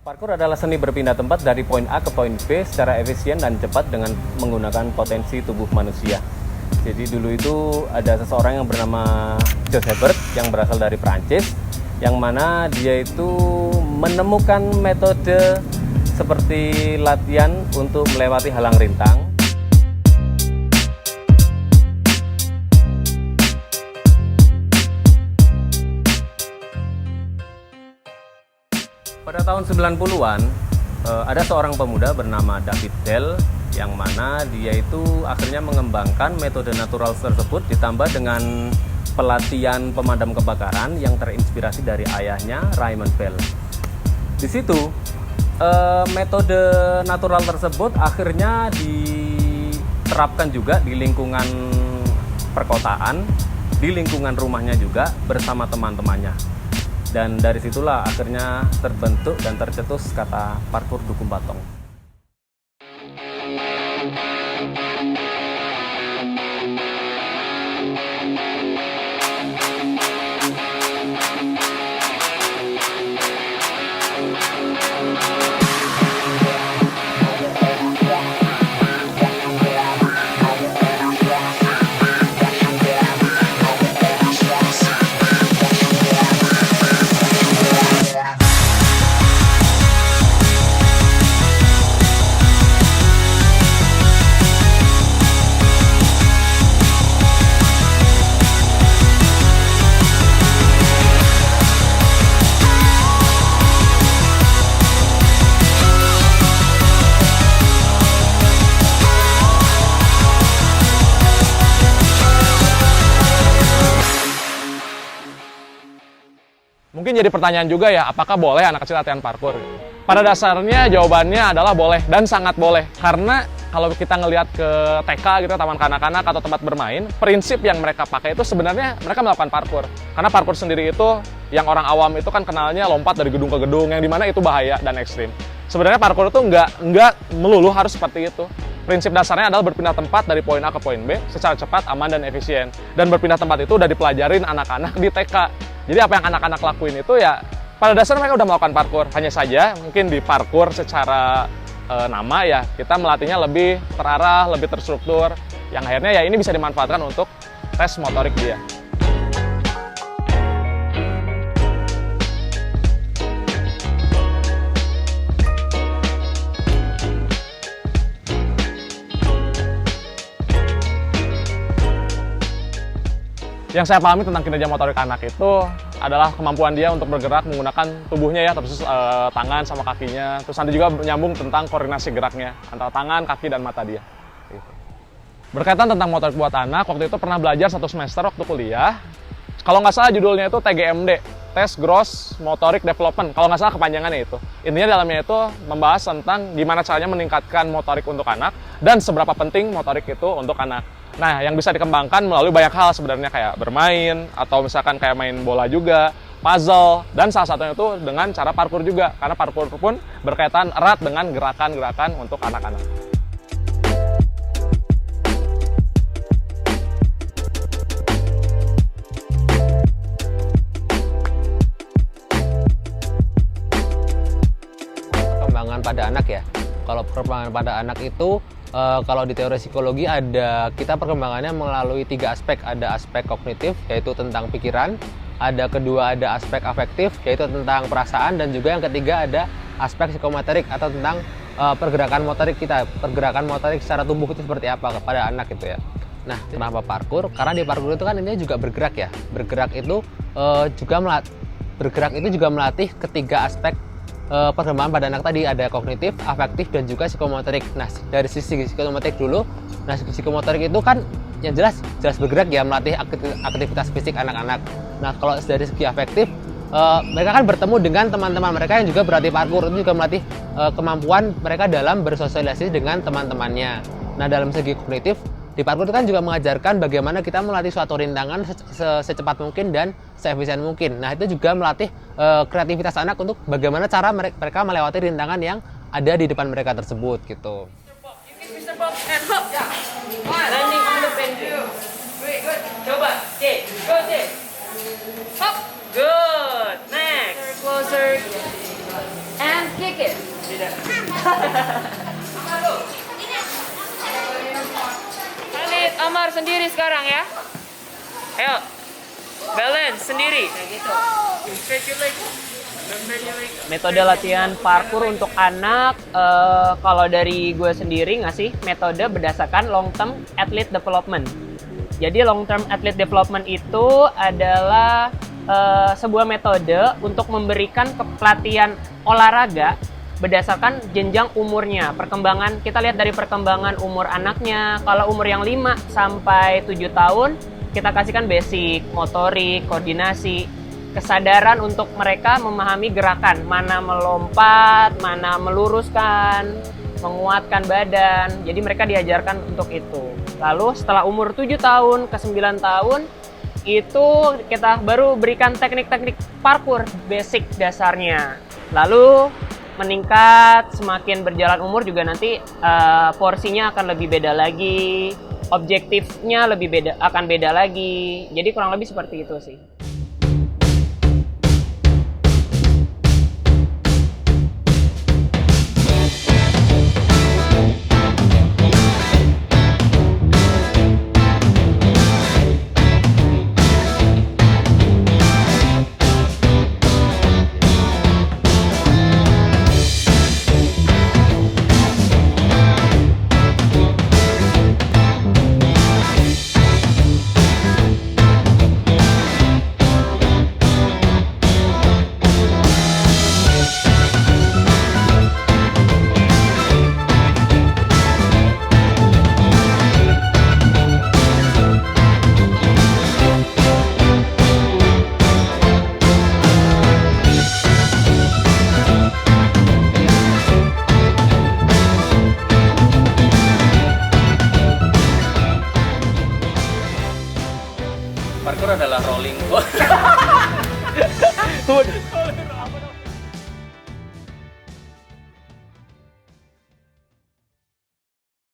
Parkour adalah seni berpindah tempat dari poin A ke poin B secara efisien dan cepat dengan menggunakan potensi tubuh manusia. Jadi dulu itu ada seseorang yang bernama Jos Hebert yang berasal dari Prancis, yang mana dia itu menemukan metode seperti latihan untuk melewati halang rintang. Pada tahun 90-an, ada seorang pemuda bernama David Dell yang mana dia itu akhirnya mengembangkan metode natural tersebut ditambah dengan pelatihan pemadam kebakaran yang terinspirasi dari ayahnya Raymond Bell. Di situ, metode natural tersebut akhirnya diterapkan juga di lingkungan perkotaan, di lingkungan rumahnya juga bersama teman-temannya. Dan dari situlah akhirnya terbentuk dan tercetus kata parkour Dukung Batong. Mungkin jadi pertanyaan juga ya, apakah boleh anak kecil latihan parkour? Pada dasarnya jawabannya adalah boleh dan sangat boleh. Karena kalau kita ngelihat ke TK gitu, taman kanak-kanak atau tempat bermain, prinsip yang mereka pakai itu sebenarnya mereka melakukan parkour. Karena parkour sendiri itu, yang orang awam itu kan kenalnya lompat dari gedung ke gedung, yang dimana itu bahaya dan ekstrim. Sebenarnya parkour itu nggak melulu harus seperti itu. Prinsip dasarnya adalah berpindah tempat dari poin A ke poin B secara cepat, aman, dan efisien. Dan berpindah tempat itu udah dipelajarin anak-anak di TK. Jadi apa yang anak-anak lakuin itu ya pada dasarnya mereka udah melakukan parkour. Hanya saja mungkin di parkour secara nama ya kita melatihnya lebih terarah, lebih terstruktur. Yang akhirnya ya ini bisa dimanfaatkan untuk tes motorik dia. Yang saya pahami tentang kinerja motorik anak itu adalah kemampuan dia untuk bergerak menggunakan tubuhnya ya, terus tangan sama kakinya. Terus nanti juga menyambung tentang koordinasi geraknya antara tangan, kaki, dan mata dia. Berkaitan tentang motorik buat anak, waktu itu pernah belajar 1 semester waktu kuliah. Kalau nggak salah judulnya itu TGMD, Test Gross Motoric Development. Kalau nggak salah kepanjangannya itu. Intinya dalamnya itu membahas tentang gimana caranya meningkatkan motorik untuk anak dan seberapa penting motorik itu untuk anak. Nah, yang bisa dikembangkan melalui banyak hal sebenarnya kayak bermain, atau misalkan kayak main bola juga, puzzle, dan salah satunya itu dengan cara parkour juga. Karena parkour pun berkaitan erat dengan gerakan-gerakan untuk anak-anak. Perkembangan pada anak ya. Kalau perkembangan pada anak itu kalau di teori psikologi kita perkembangannya melalui 3 aspek. Ada aspek kognitif, yaitu tentang pikiran. Kedua ada aspek afektif, yaitu tentang perasaan. Dan juga yang ketiga ada aspek psikomotorik atau tentang pergerakan motorik kita. Pergerakan motorik secara tubuh itu seperti apa pada anak gitu ya. Nah, kenapa parkour? Karena di parkour itu kan ini juga bergerak ya. Bergerak itu juga melatih ketiga aspek perkembangan pada anak tadi. Ada kognitif, afektif, dan juga psikomotorik. Nah, dari sisi psikomotorik dulu, psikomotorik itu kan yang jelas bergerak ya, melatih aktivitas fisik anak-anak. Nah, kalau dari segi afektif, mereka kan bertemu dengan teman-teman mereka yang juga berlatih parkour. Itu juga melatih kemampuan mereka dalam bersosialisasi dengan teman-temannya. Nah, dalam segi kognitif, di parkour itu kan juga mengajarkan bagaimana kita melatih suatu rintangan secepat mungkin dan seefisien mungkin. Nah, itu juga melatih kreativitas anak untuk bagaimana cara mereka melewati rintangan yang ada di depan mereka tersebut gitu. Coba, J, go J. Hop, good. Next, closer, and kick it. Tidak. Khalid, Amar sendiri sekarang ya. Ayo. Balance sendiri. Kayak gitu. Stretch your leg. Metode latihan parkour untuk anak, kalau dari gue sendiri ngasih metode berdasarkan long term athlete development. Jadi long term athlete development itu adalah sebuah metode untuk memberikan pelatihan olahraga berdasarkan jenjang umurnya. Perkembangan, kita lihat dari perkembangan umur anaknya. Kalau umur yang 5 sampai 7 tahun, kita kasihkan basic, motorik, koordinasi, kesadaran untuk mereka memahami gerakan, mana melompat, mana meluruskan, menguatkan badan. Jadi mereka diajarkan untuk itu. Lalu setelah umur 7 tahun ke 9 tahun, itu kita baru berikan teknik-teknik parkour basic dasarnya. Lalu meningkat, semakin berjalan umur juga nanti porsinya akan lebih beda lagi, objektifnya akan beda lagi. Jadi kurang lebih seperti itu sih. Parkour adalah rolling.